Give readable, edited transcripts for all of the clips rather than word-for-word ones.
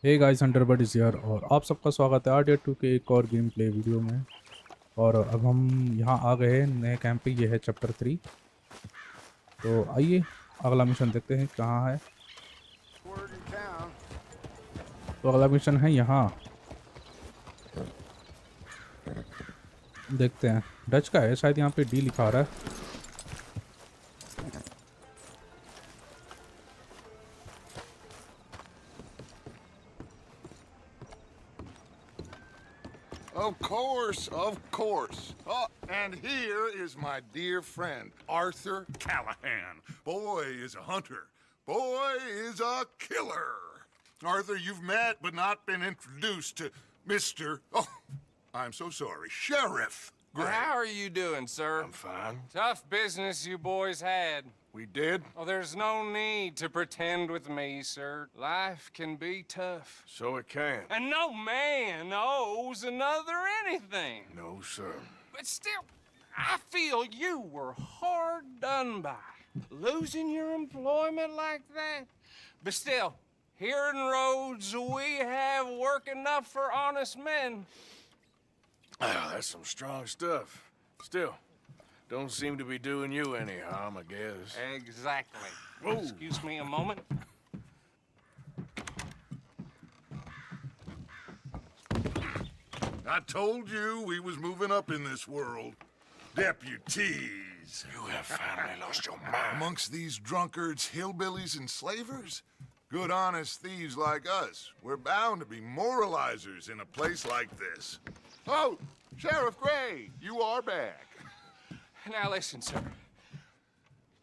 Hey guys, Hunter Bud is here और आप सबका स्वागत है आर 2 के एक और गेम प्ले वीडियो में। और अब हम यहाँ आ गए हैं नए कैंप पे। ये है चैप्टर 3। तो आइए अगला मिशन देखते हैं कहाँ है। Word in town. तो अगला मिशन है यहाँ, देखते हैं। डच का है शायद, यहाँ पे डी लिखा आ रहा है। Of course, of course. Oh, and here is my dear friend, Arthur Callahan. Boy is a hunter. Boy is a killer. Arthur, you've met but not been introduced to Mr. Oh, I'm so sorry, Sheriff Gray. How are you doing, sir? I'm fine. Tough business you boys had. We did? Oh, there's no need to pretend with me, sir. Life can be tough. So it can. And no man owes another anything. No, sir. But still, I feel you were hard done by. Losing your employment like that. But still, here in Rhodes, we have work enough for honest men. Ah, that's some strong stuff. Still, don't seem to be doing you any harm, I guess. Exactly. Whoa. Excuse me a moment. I told you we was moving up in this world. Deputies. You have finally lost your mind. Amongst these drunkards, hillbillies, and slavers? Good honest thieves like us. We're bound to be moralizers in a place like this. Oh, Sheriff Gray, you are back. Now listen, sir.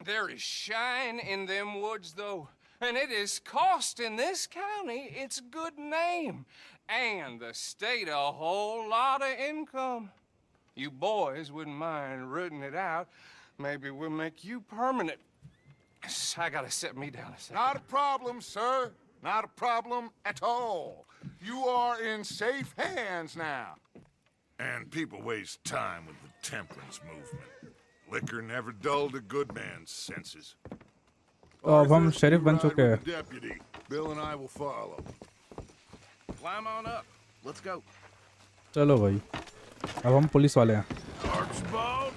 There is shine in them woods, though, and it is costing this county its good name, and the state a whole lot of income. You boys wouldn't mind rooting it out. Maybe we'll make you permanent. I gotta set me down a second. Not a problem, sir. Not a problem at all. You are in safe hands now. And people waste time with the temperance movement. Liquor never dulled a good man's senses. तो अब हम sheriff बन चुके हैं। Deputy. Bill and I will follow. Climb on up. Let's go. चलो भाई, अब हम पुलिस वाले हैं। Archibald?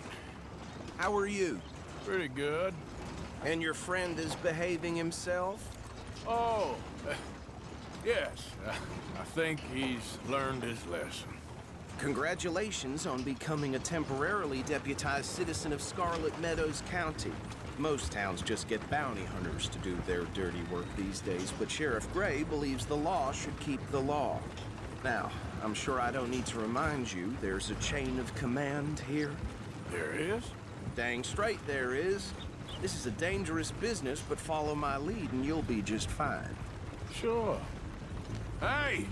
How are you? Pretty good. And your friend is behaving himself? Oh, yes. I think he's learned his lesson. Congratulations on becoming a temporarily deputized citizen of Scarlet Meadows County. Most towns just get bounty hunters to do their dirty work these days, but Sheriff Gray believes the law should keep the law. Now, I'm sure I don't need to remind you there's a chain of command here. There is? Dang straight there is. This is a dangerous business, but follow my lead and you'll be just fine. Sure. Hey!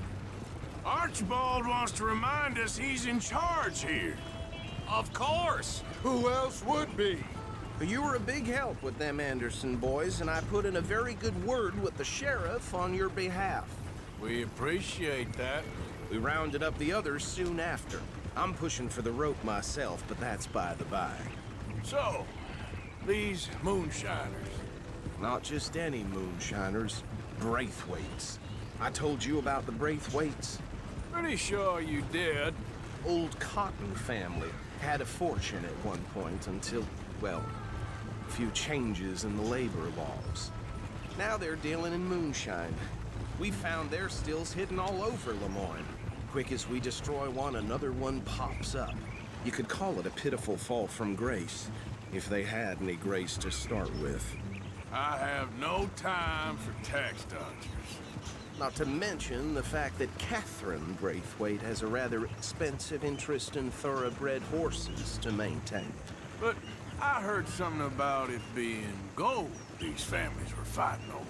Archibald wants to remind us he's in charge here. Of course. Who else would be? You were a big help with them Anderson boys, and I put in a very good word with the sheriff on your behalf. We appreciate that. We rounded up the others soon after. I'm pushing for the rope myself, but that's by the by. So, these moonshiners. Not just any moonshiners, Braithwaites. I told you about the Braithwaites. Pretty sure you did. Old Cotton family had a fortune at one point until, well, a few changes in the labor laws. Now they're dealing in moonshine. We found their stills hidden all over Lemoyne. Quick as we destroy one, another one pops up. You could call it a pitiful fall from grace, if they had any grace to start with. I have no time for tax dodgers. Not to mention the fact that Catherine Braithwaite has a rather expensive interest in thoroughbred horses to maintain. But I heard something about it being gold these families were fighting over.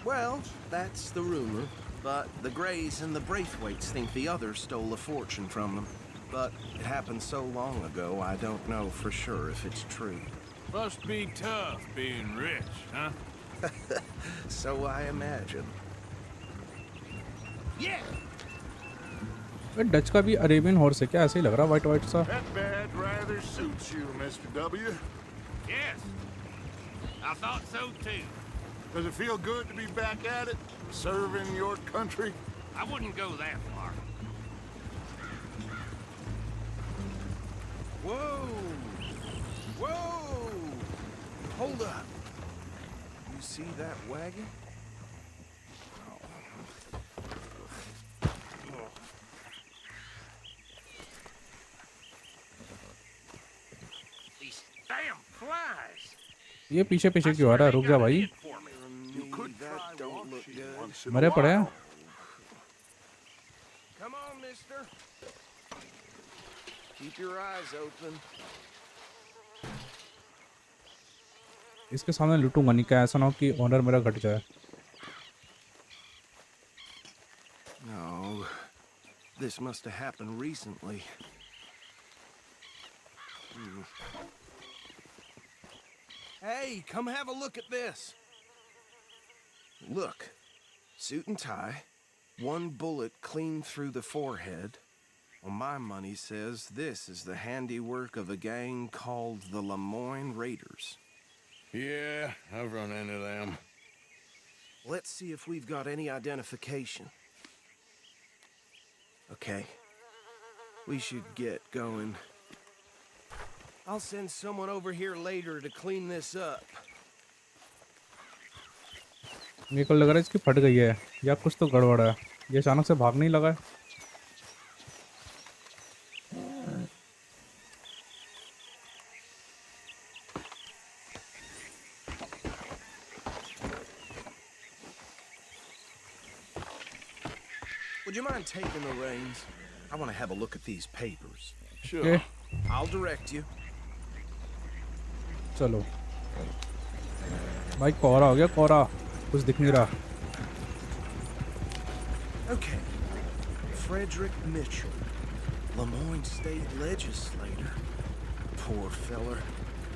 Well, that's the rumor. But the Grays and the Braithwaites think the others stole a fortune from them. But it happened so long ago, I don't know for sure if it's true. Must be tough being rich, huh? So I imagine. Yeah! Dutch का भी Arabian horse है क्या? ऐसे ही लग रहा, white white सा। That bad rather suits you, Mr. W. Yes! I thought so too. Does it feel good to be back at it, serving your country? I wouldn't go that far. Whoa! Whoa! Hold up. You see that wagon? These damn flies. ये पीछे पीछे क्यों आ रहा है? रुक जा भाई, You could That try don't look washing good. once in a मरे पड़े हैं। while. Come on, mister. Keep your eyes open. इसके सामने लूटूंगा नहीं, क्या ऐसा ना हो कि ऑनर मेरा घट जाए। No, this must have happened recently. Hey, come have a look at this. Look, suit and tie, one bullet clean through the forehead. Well, my money says this is the handiwork of a gang called the Lemoyne Raiders. Yeah, I've run into them. Let's see if we've got any identification. Okay. We should get going. I'll send someone over here later to clean this up. मेरे को लग रहा है इसकी फट गई है या कुछ तो गड़बड़ है। ये अचानक से भाग नहीं लगा है। Would you mind taking the reins? I want to have a look at these papers. Sure. Okay. I'll direct you. चलो भाई, कोहरा हो गया, कोहरा कुछ दिख नहीं रहा। Okay. Frederick Mitchell, Lemoyne State Legislator. Poor feller.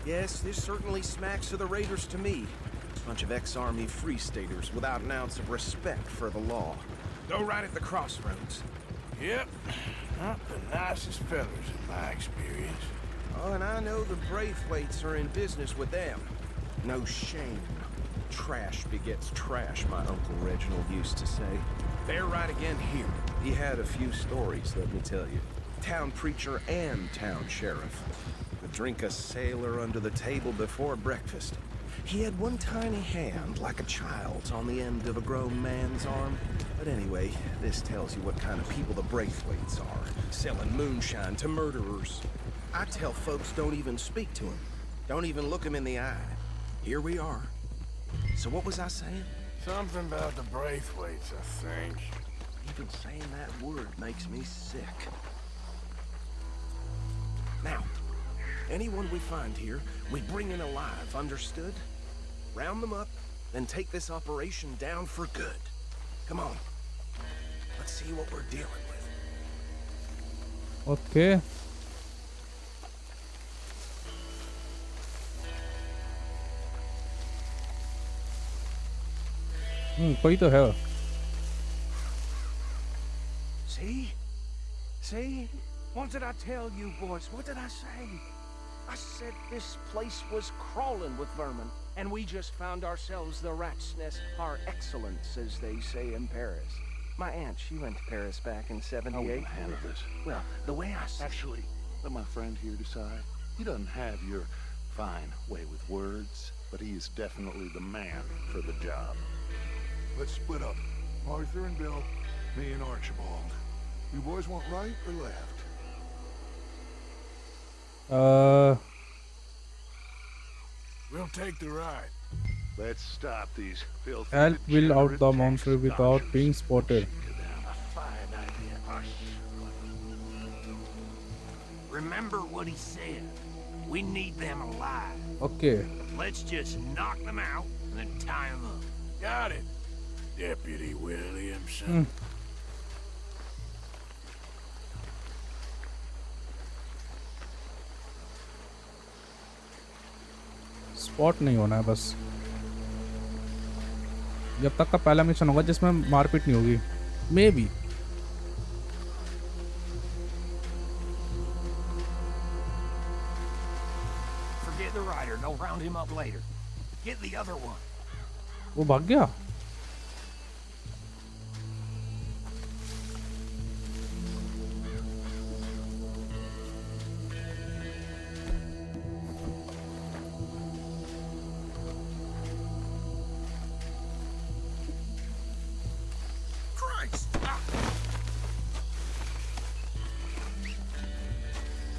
Yes, this certainly smacks of the Raiders to me. Bunch of ex-Army Free Staters without an ounce of respect for the law. Go right at the crossroads. Yep. Not the nicest fellas in my experience. Oh, and I know the Braithwaites are in business with them. No shame. Trash begets trash, my Uncle Reginald used to say. They're right again here. He had a few stories, let me tell you. Town preacher and town sheriff. Would drink a sailor under the table before breakfast. He had one tiny hand, like a child's, on the end of a grown man's arm. But anyway, this tells you what kind of people the Braithwaites are. Selling moonshine to murderers. I tell folks don't even speak to him. Don't even look him in the eye. Here we are. So what was I saying? Something about the Braithwaites, I think. Even saying that word makes me sick. Now, anyone we find here, we bring in alive, understood? Round them up, then take this operation down for good. Come on. Let's see what we're dealing with. Okay कोई तो है। See? See? What did I tell you, boys? What did I say? I said this place was crawling with vermin, and we just found ourselves the rat's nest par excellence, as they say in Paris. My aunt, she went to Paris back in How will '78. you handle this? Well, the way I see Actually, let my friend here decide. He doesn't have your fine way with words, but he is definitely the man for the job. Let's split up. Arthur and Bill, me and Archibald. You boys want right or left? We'll take the ride. Let's stop these filthy help will out the degenerate monster tax without dodgers. being spotted. A fine idea. Remember what he said. We need them alive. Okay. Let's just knock them out and then tie them up. Got it, Deputy Williamson. Spot नहीं होना है बस। जब तक का पहला mission होगा जिसमें मारपीट नहीं होगी, may be. Forget the rider. They'll round him up later. Get the other one. वो भाग गया।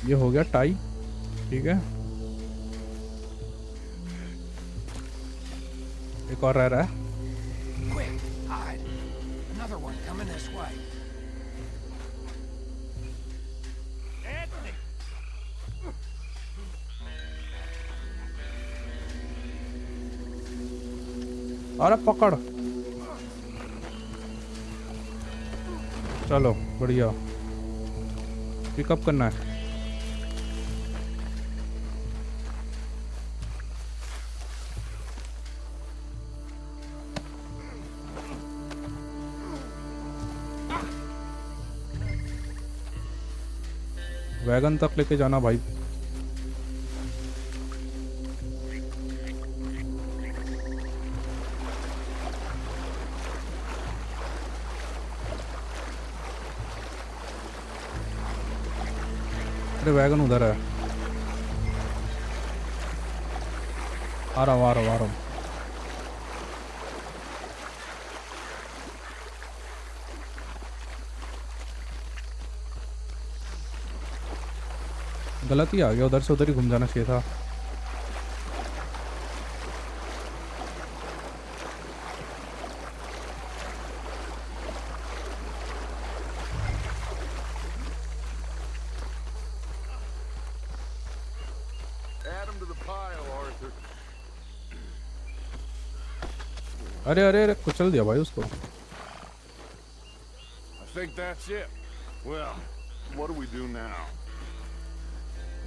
ये हो गया टाई, ठीक है। एक और रह रहा है। Quick, hide. Another one coming this way. Anthony! अरे पकड़, चलो बढ़िया, पिकअप करना है। वैगन तक लेके जाना भाई। अरे वैगन उधर है। आ रहा हूँ, आ रहा हूँ, आ रहा हूँ। गलत ही आ गया, उधर से उधर ही घूम जाना चाहिए था। Add him to the pile, Arthur. अरे अरे अरे, कुचल दिया भाई उसको। I think that's it. Well, what do we do now?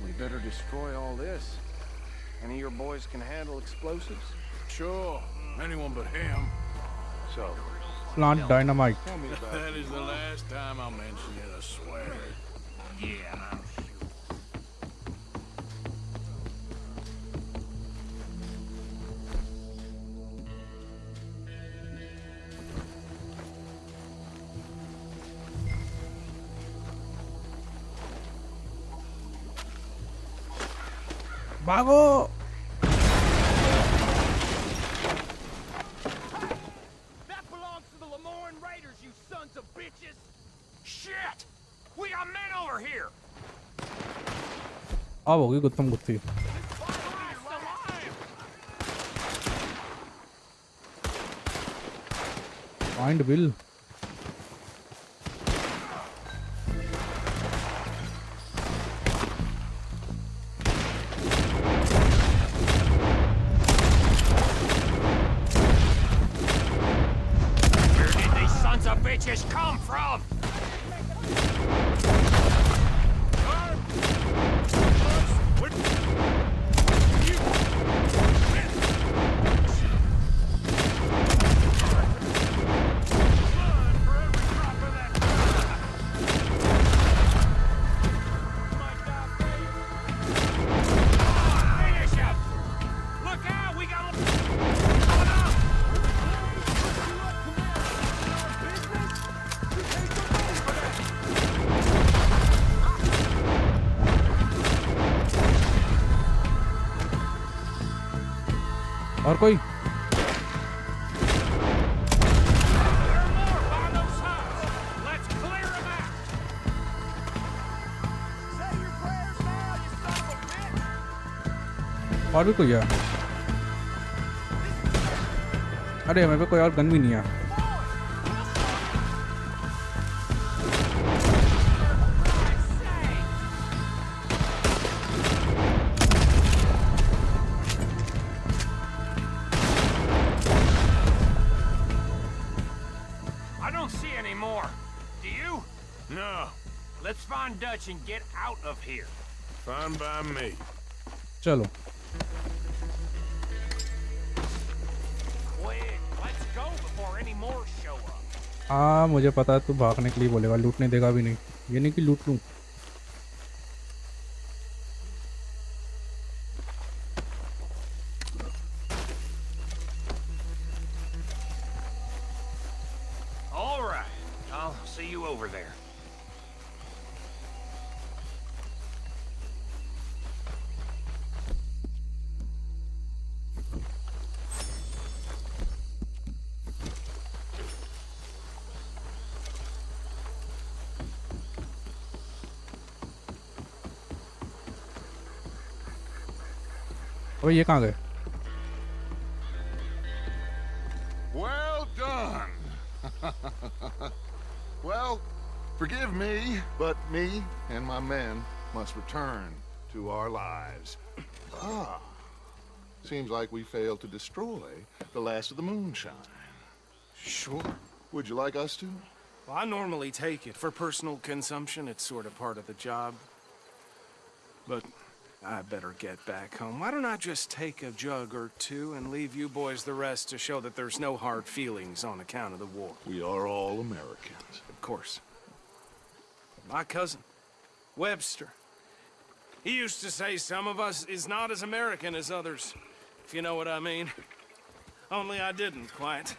We better destroy all this. Any of your boys can handle explosives? Sure, anyone but him. So, plant dynamite. tell me about That is the last time I'll mention it, I swear. Yeah, I'm sure. भागो। That belongs to the Lemoyne Raiders, you sons of bitches! Shit! We got men over here! अब होगी गुत्थम गुत्थी। Find bill. Where did these sons of bitches come from? Finish him! Look out, we got coming up! और कोई? There are more by those huts. Let's clear them out. Say your prayers now, you son of a bitch. और भी कोई है? अरे मेरे पे कोई और गन भी नहीं है। I don't see any more. Do you? No, Let's find Dutch and get out of here. fine by me. चलो। Quick, let's go before any more show up. हाँ मुझे पता है, तू भागने के लिए बोलेगा, लूटने देगा भी नहीं। ये नहीं कि लूट लूँ। see you over there. अबे ये कहाँ गए? Well done. Well, forgive me, but me and my men must return to our lives. Ah, seems like we failed to destroy the last of the moonshine. Sure. Would you like us to? Well, I normally take it for personal consumption. It's sort of part of the job. But I better get back home. Why don't I just take a jug or two and leave you boys the rest to show that there's no hard feelings on account of the war? We are all Americans. Of course. My cousin, Webster, he used to say some of us is not as American as others, if you know what I mean. Only I didn't quite.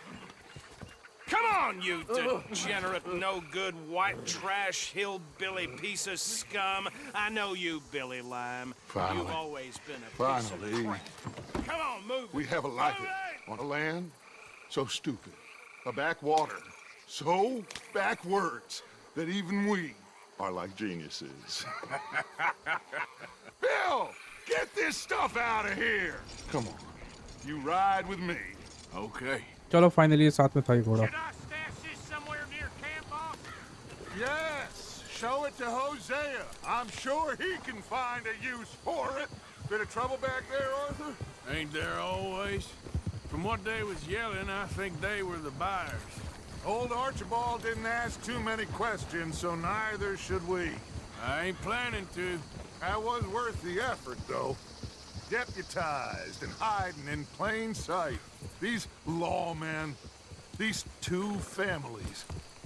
Come on, you degenerate, no-good, white trash, hillbilly piece of scum. I know you, Billy Lime. Finally. You've always been a piece of Finally. crap. Come on, move. We have a life on a land so stupid, a backwater so backwards that even we are like geniuses. Bill, get this stuff out of here. Come on, you ride with me. Okay. चलो finally साथ में था ये घोड़ा. Should I stash this somewhere near camp, boss? Yes, show it to Hosea. I'm sure he can find a use for it. Bit of trouble back there, Arthur? Ain't there always? From what they was yelling, I think they were the buyers. Old Archibald didn't ask too many questions, so neither should we. I ain't planning to. That was worth the effort, though. Deputized and hiding in plain sight. These lawmen, these two families.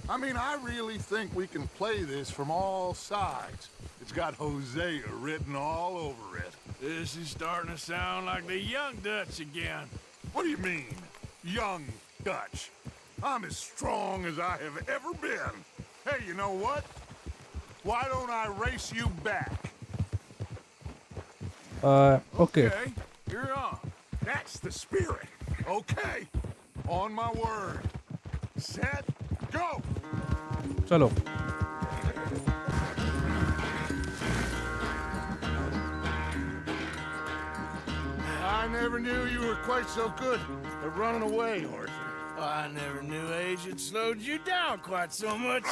I mean, I really think we can play this from all sides. It's got Hosea written all over it. This is starting to sound like the Young Dutch again. What do you mean, young Dutch? I'm as strong as I have ever been. Hey, you know what? Why don't I race you back? Okay. Okay, you're on. That's the spirit. Okay. On my word. Set, go! चलो. I never knew you were quite so good at running away, Arthur. I never knew age had slowed you down quite so much.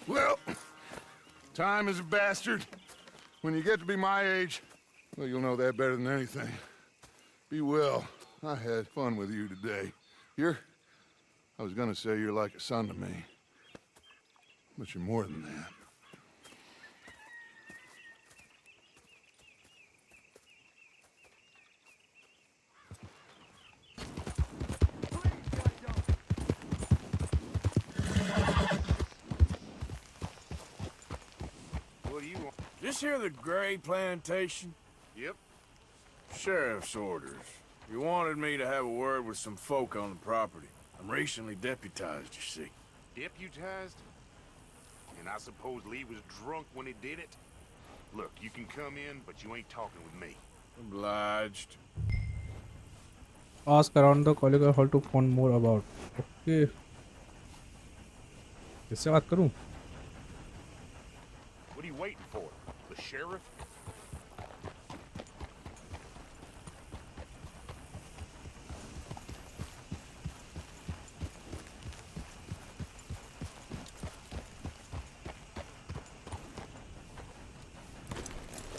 Well, time is a bastard. When you get to be my age, well, you'll know that better than anything. Be well. I had fun with you today. I was gonna say you're like a son to me. But you're more than that. What do you want? This here the Gray Plantation? Yep. Sheriff's orders. You wanted me to have a word with some folk on the property. I'm recently deputized, you see. Deputized? And I suppose Lee was drunk when he did it? Look, you can come in, but you ain't talking with me. Obliged. Ask around the colleague hall to find more about. Okay. किससे बात करूं? What are you waiting for? The sheriff?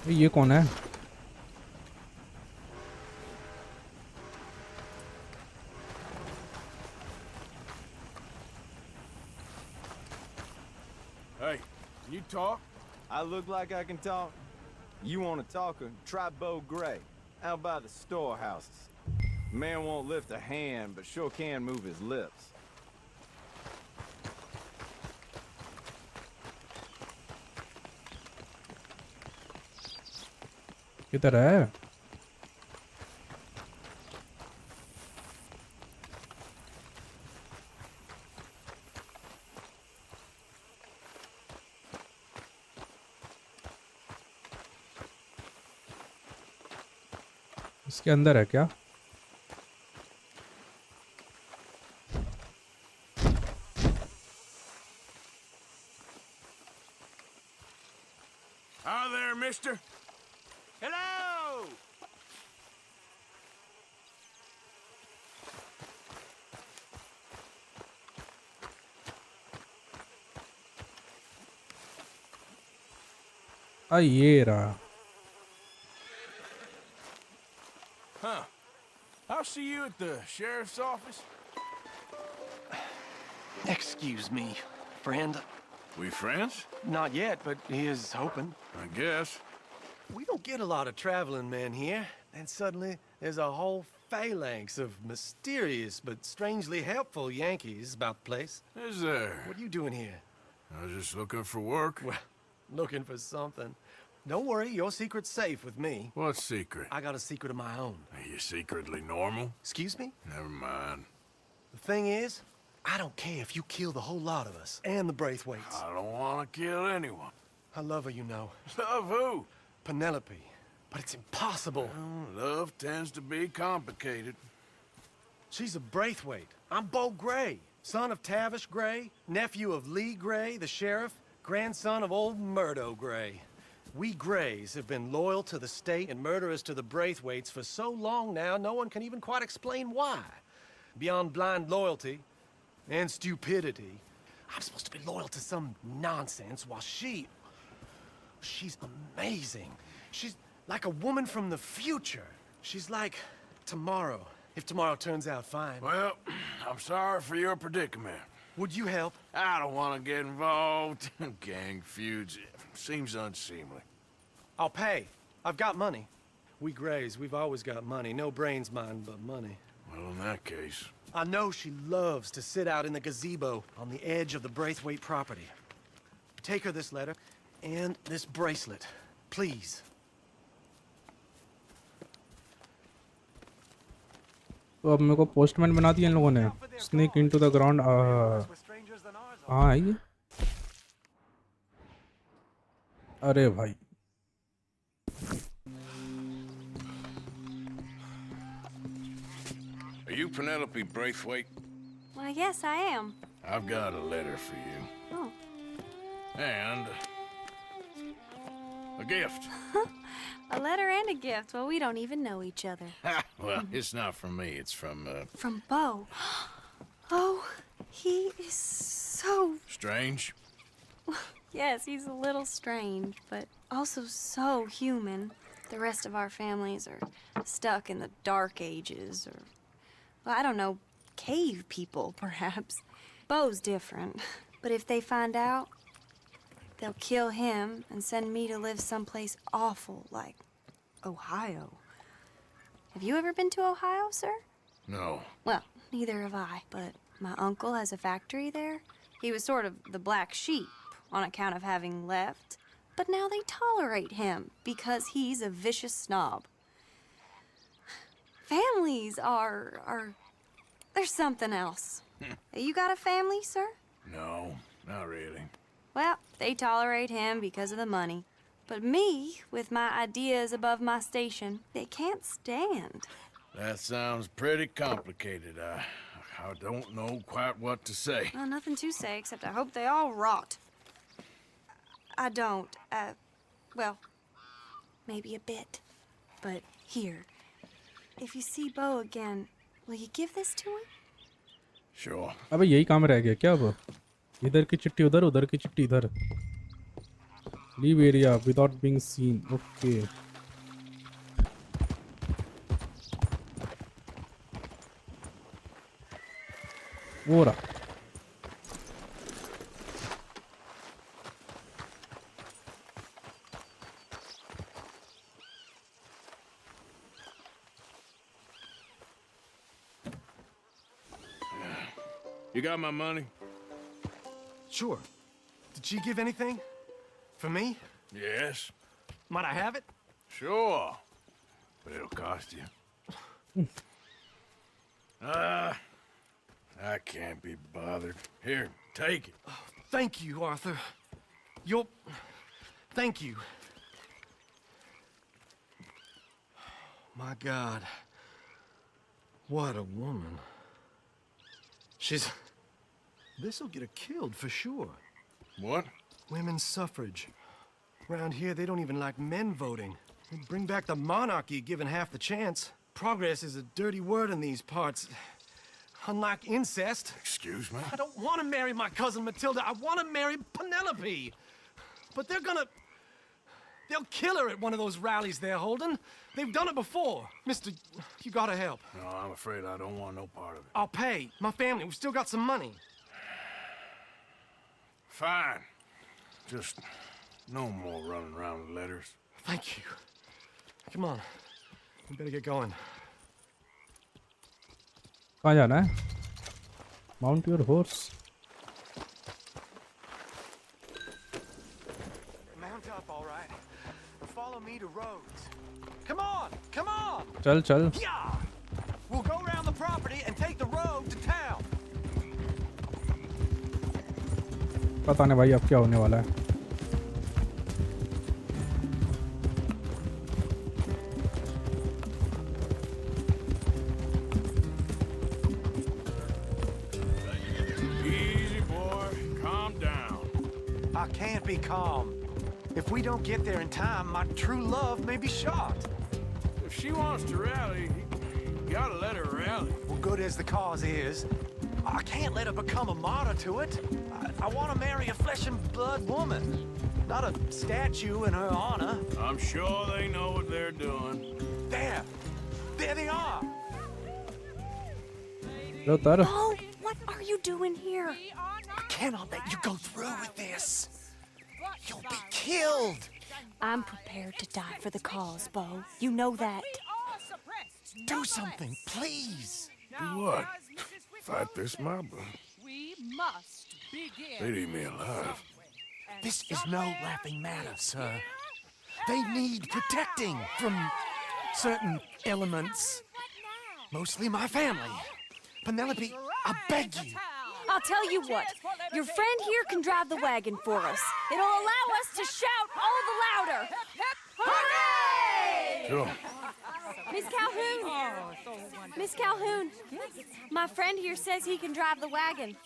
ये कौन है? Hey, can you talk? I look like I can talk? You want a talker? Try Bo Gray, out by the storehouses. Man won't lift a hand, but sure can move his lips. किधर है? इसके अंदर है क्या? Hi there, mister. Hello! ये रहा। Huh. I'll see you at the sheriff's office. Excuse me, friend. We friends? Not yet, but he is hoping. I guess. We don't get a lot of traveling men here, and suddenly there's a whole phalanx of mysterious but strangely helpful Yankees about the place. Is there? What are you doing here? I was just looking for work. Well, looking for something. Don't worry, your secret's safe with me. What secret? I got a secret of my own. Are you secretly normal? Excuse me? Never mind. The thing is, I don't care if you kill the whole lot of us, and the Braithwaites. I don't want to kill anyone. I love her, you know. Love who? Penelope. But it's impossible. Well, love tends to be complicated. She's a Braithwaite. I'm Bo Gray, son of Tavish Gray, nephew of Lee Gray, the sheriff, grandson of old Murdo Gray. We Grays have been loyal to the state and murderers to the Braithwaites for so long now, no one can even quite explain why. Beyond blind loyalty and stupidity, I'm supposed to be loyal to some nonsense while she's amazing. She's like a woman from the future. She's like tomorrow, if tomorrow turns out fine. Well, I'm sorry for your predicament. Would you help? I don't want to get involved in gang feuds. Seems unseemly. I'll pay. I've got money. We Grays, we've always got money. No brains, mind, but money. Well, in that case... I know she loves to sit out in the gazebo on the edge of the Braithwaite property. Take her this letter and this bracelet, please. तो अब मेरे को postman बना दिया इन लोगों ने। Snake into the ground. हाँ आइए। अरे भाई Are you Penelope Braithwaite? Well, yes, I am. I've got a letter for you. Oh. And... a gift. A letter and a gift. Well, we don't even know each other. Well, it's not from me. It's from, From Bo. Oh, he is so... Strange? Yes, he's a little strange, but also so human. The rest of our families are stuck in the dark ages, or... well, I don't know, cave people, perhaps. Bo's different. But if they find out, they'll kill him and send me to live someplace awful, like Ohio. Have you ever been to Ohio, sir? No. Well, neither have I, but my uncle has a factory there. He was sort of the black sheep on account of having left, but now they tolerate him because he's a vicious snob. Families are there's something else. You got a family, sir? No, not really. Well, they tolerate him because of the money. But me, with my ideas above my station, they can't stand. That sounds pretty complicated. I don't know quite what to say. Well, nothing to say, except I hope they all rot. I don't. Well, maybe a bit. But here, if you see Bo again, will you give this to him? Sure. अबे यही काम रह गया क्या अब? इधर की चिट्ठी उधर, उधर की चिट्ठी इधर. Leave area without being seen. Okay. वो रहा. You got my money? Sure. Did she give anything? For me? Yes. Might I have it? Sure. But it'll cost you. I can't be bothered. Here, take it. Thank you, Arthur. Thank you. My God. What a woman. She's... This'll get her killed for sure. What? Women's suffrage. Around here, they don't even like men voting. They'd bring back the monarchy given half the chance. Progress is a dirty word in these parts. Unlike incest. Excuse me? I don't want to marry my cousin Matilda. I want to marry Penelope. But they're gonna... They'll kill her at one of those rallies they're holding. They've done it before. Mister, you gotta help. No, I'm afraid I don't want no part of it. I'll pay. My family, we've still got some money. Fine. Just no more running around with letters. Thank you. Come on. We better get going. कहाँ जाना है? Mount your horse. Mount up, all right. Follow me to Rhodes. Come on, come on. चल चल. Yeah. We'll go around the property and take the road to town. पता नहीं भाई अब क्या होने वाला है. Easy, boy. Calm down. I can't be calm. If we don't get there in time, my true love may be shot. If she wants to rally, you gotta let her rally. Well, good as the cause is, I can't let her become a martyr to it. I want to marry a flesh and blood woman, not a statue in her honor. I'm sure they know what they're doing. There they are. Oh, what are you doing here? I cannot let you go through with this. You'll be killed. I'm prepared to die for the cause, Bo. You know that. Do something, please. Do what? Fight this mob? We must begin. They'd eat me alive. This is no laughing matter, sir. They need protecting from certain elements. Mostly my family. Penelope, I beg you. I'll tell you what. Your friend here can drive the wagon for us. It'll allow us to shout all the louder. Hooray! Sure. Miss Calhoun! Miss Calhoun, my friend here says he can drive the wagon.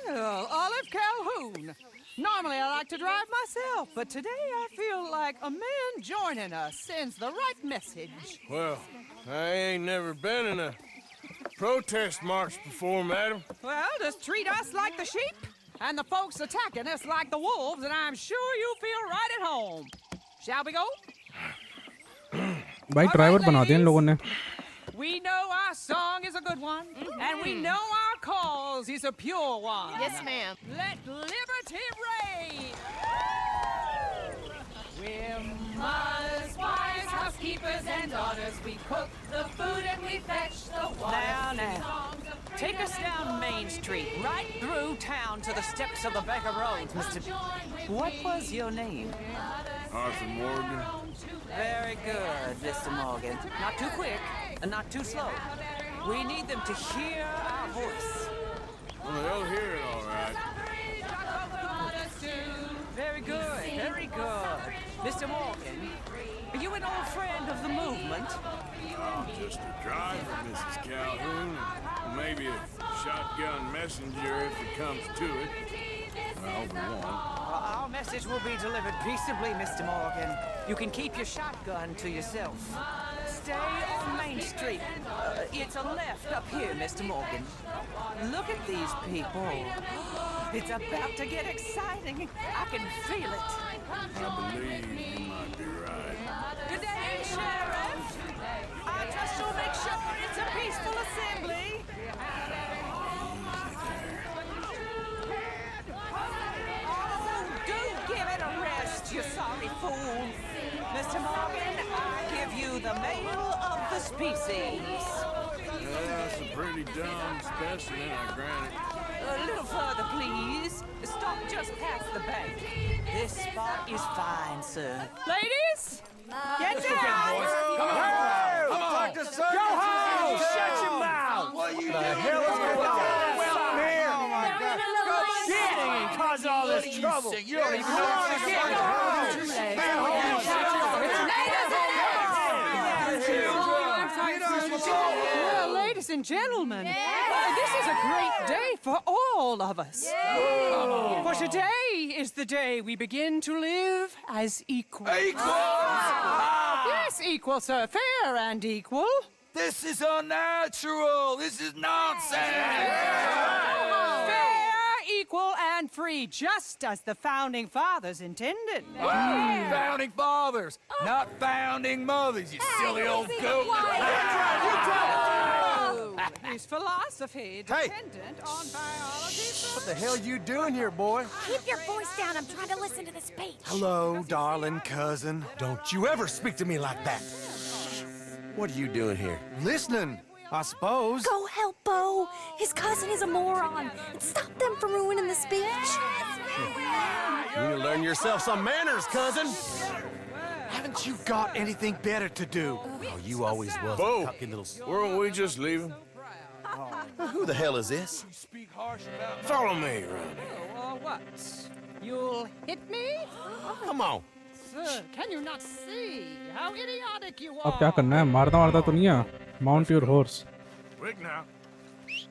Well, Olive Calhoun. Normally I like to drive myself, but today I feel like a man joining us sends the right message. Well, I ain't never been in a protest march before, madam. Well, just treat us like the sheep, and the folks attacking us like the wolves, and I'm sure you'll feel right at home. Shall we go? भाई driver बना दिया इन लोगों ने. We know our song is a good one, and we know our cause is a pure one. Yes, ma'am. Let liberty reign. We're mothers, wives, housekeepers, and daughters. We cook the food and we fetch the water. Now. Take us down Main Street, right through town to the steps of the Baker Road, Mr. What was your name? Arthur Morgan. Very good, Mr. Morgan. Not too quick, and not too slow. We need them to hear our voice. Well, they'll hear it all right. Very good, very good. Mr. Morgan, are you an old friend of the movement? I'm just a driver, Mrs. Calhoun. Maybe a shotgun messenger if it comes to it. I hope it won't. Our message will be delivered peaceably, Mr. Morgan. You can keep your shotgun to yourself. Stay on Main Street. It's a left up here, Mr. Morgan. Look at these people. It's about to get exciting. I can feel it. I believe you might be right. Good day, Sheriff. I trust you'll make sure it's a peaceful assembly. Oh, do give it a rest, you sorry fool. Mr. Morgan, I give you the male of the species. That's a pretty dumb specimen, I grant it. A little further, please. Stop just past the bank. This spot is fine, sir. Ladies, get down! Come on! Go home! Shut your mouth! What you the hell is going on? Well, here! Oh my God! Go shitting and cause all this trouble! You don't even know what you're getting! Well, ladies and gentlemen, this is a great day for all of us. For today is the day we begin to live as equals. Yes, equal, sir. Fair and equal. This is unnatural. This is nonsense. Fair, equal, and free, just as the Founding Fathers intended. Founding fathers, not founding mothers, you silly old goat. His philosophy dependent on biology. What the hell you doing here, boy? Keep your voice down. I'm trying to listen to the speech. Hello, darling cousin. Don't you ever speak to me like that. What are you doing here? Listening, I suppose. Go help Bo. His cousin is a moron. And stop them from ruining the speech. You need to learn yourself some manners, cousin. Haven't you got anything better to do? Oh, you always was a Bo, cocky little... weren't we just leaving? Who the hell is this? Follow me, Ronnie. What? You'll hit me? Come on. Sir, can you not see how idiotic you अब क्या करना है? मारता मारता तो नहीं है. Mount your horse. Quick now. We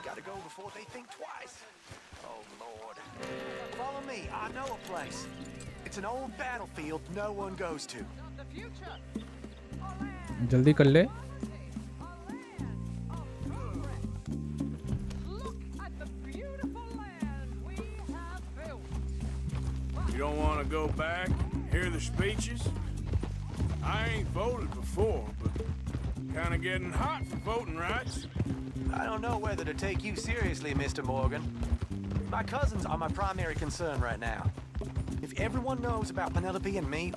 gotta go before they think twice. Oh, Lord. Follow me. I know a place. It's an old battlefield no one goes to. जल्दी कर ले. You don't want to go back and hear the speeches? I ain't voted before, but kind of getting hot for voting rights. I don't know whether to take you seriously, Mr. Morgan. My cousins are my primary concern right now. If everyone knows about Penelope and me...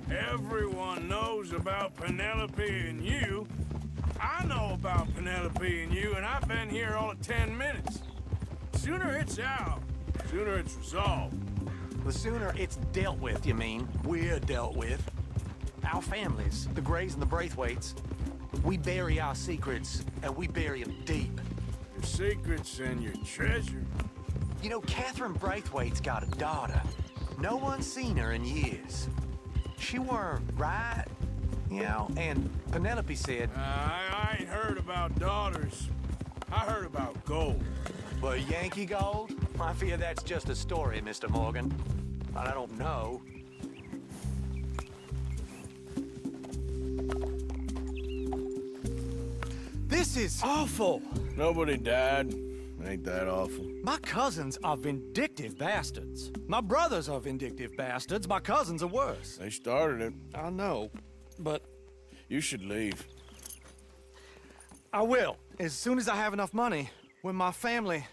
Everyone knows about Penelope and you. I know about Penelope and you, and I've been here all of 10 minutes. Sooner it's out, sooner it's resolved. The sooner it's dealt with, you mean? We're dealt with. Our families, the Grays and the Braithwaites, we bury our secrets, and we bury them deep. Your secrets and your treasure. You know, Catherine Braithwaite's got a daughter. No one's seen her in years. She weren't right, you know, and Penelope said... I ain't heard about daughters. I heard about gold. But Yankee gold? I fear that's just a story, Mr. Morgan. But I don't know. This is awful. Nobody died. Ain't that awful? My cousins are vindictive bastards. My brothers are vindictive bastards. My cousins are worse. They started it. I know, but... You should leave. I will, as soon as I have enough money. When my family...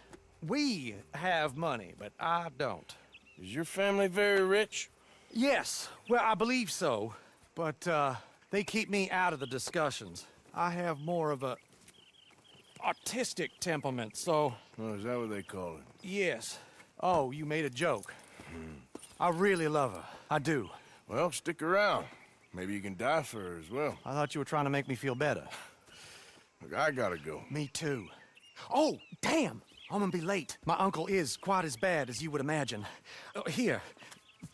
We have money, but I don't. Is your family very rich? Yes, well, I believe so. But, they keep me out of the discussions. I have more of a... artistic temperament, so... Oh, is that what they call it? Yes. Oh, you made a joke. I really love her. I do. Well, stick around. Maybe you can die for her as well. I thought you were trying to make me feel better. Look, I gotta go. Me too. Oh, damn! I'm gonna be late. My uncle is quite as bad as you would imagine. Here,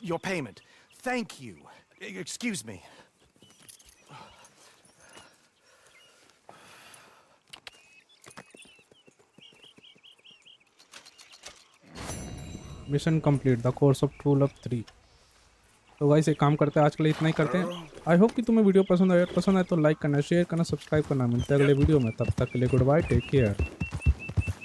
your payment. Thank you. Excuse me. Mission complete the course of true love 3. तो guys एक काम करते हैं, आज के लिए इतना ही करते हैं. आई होप कि तुम्हें वीडियो पसंद आए तो लाइक करना, शेयर करना, सब्सक्राइब करना. मिलते हैं अगले वीडियो में. तब तक के लिए गुड बाय, टेक केयर.